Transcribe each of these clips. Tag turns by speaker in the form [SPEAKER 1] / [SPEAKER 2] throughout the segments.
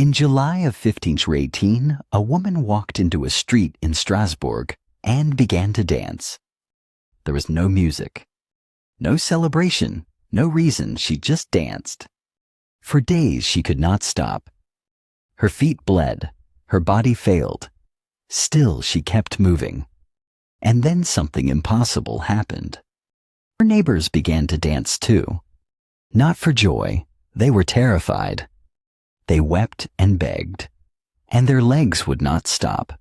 [SPEAKER 1] In July of 1518, a woman walked into a street in Strasbourg and began to dance. There was no music, no celebration, no reason, she just danced. For days she could not stop. Her feet bled, her body failed. Still she kept moving. And then something impossible happened. Her neighbors began to dance too. Not for joy, they were terrified. They wept and begged, and their legs would not stop.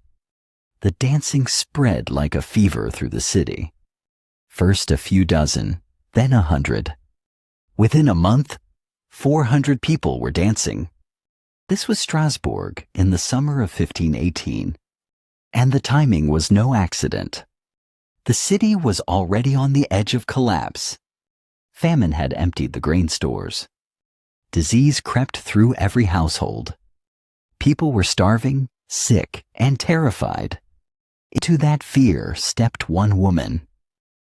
[SPEAKER 1] The dancing spread like a fever through the city. First a few dozen, then 100. Within a month, 400 people were dancing. This was Strasbourg in the summer of 1518, and the timing was no accident. The city was already on the edge of collapse. Famine had emptied the grain stores. Disease crept through every household. People were starving, sick, and terrified. Into that fear stepped one woman,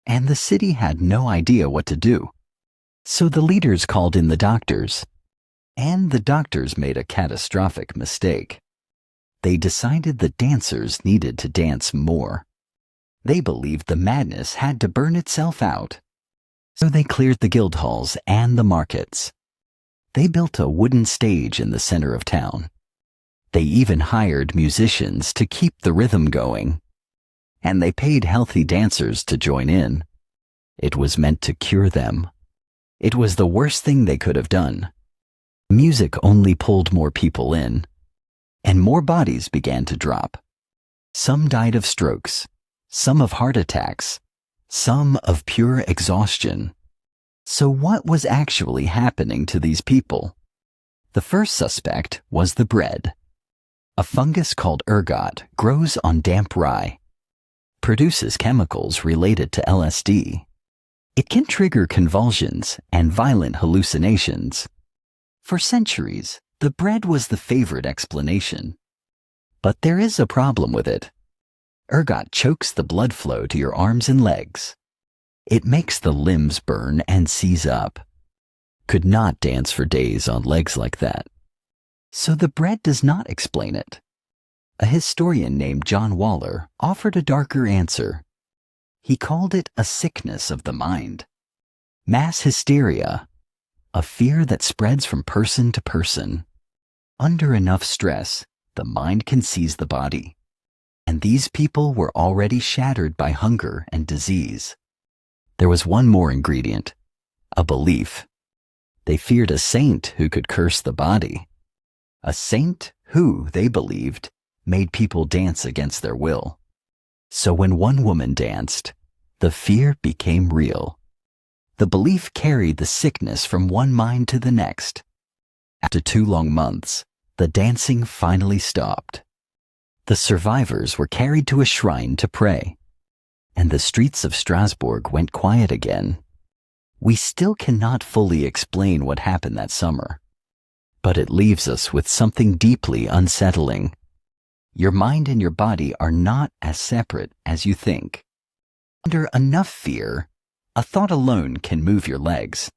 [SPEAKER 1] and the city had no idea what to do. So the leaders called in the doctors, and the doctors made a catastrophic mistake. They decided the dancers needed to dance more. They believed the madness had to burn itself out. So they cleared the guild halls and the markets. They built a wooden stage in the center of town. They even hired musicians to keep the rhythm going. And they paid healthy dancers to join in. It was meant to cure them. It was the worst thing they could have done. Music only pulled more people in, and more bodies began to drop. Some died of strokes, some of heart attacks, some of pure exhaustion. So what was actually happening to these people? The first suspect was the bread. A fungus called ergot grows on damp rye, produces chemicals related to LSD. It can trigger convulsions and violent hallucinations. For centuries, the bread was the favorite explanation. But there is a problem with it. Ergot chokes the blood flow to your arms and legs. It makes the limbs burn and seize up. Could not dance for days on legs like that. So the bread does not explain it. A historian named John Waller offered a darker answer. He called it a sickness of the mind. Mass hysteria, a fear that spreads from person to person. Under enough stress, the mind can seize the body. And these people were already shattered by hunger and disease. There was one more ingredient, a belief. They feared a saint who could curse the body. A saint who, they believed, made people dance against their will. So when one woman danced, the fear became real. The belief carried the sickness from one mind to the next. After 2 long months, the dancing finally stopped. The survivors were carried to a shrine to pray, and the streets of Strasbourg went quiet again. We still cannot fully explain what happened that summer, but it leaves us with something deeply unsettling. Your mind and your body are not as separate as you think. Under enough fear, a thought alone can move your legs.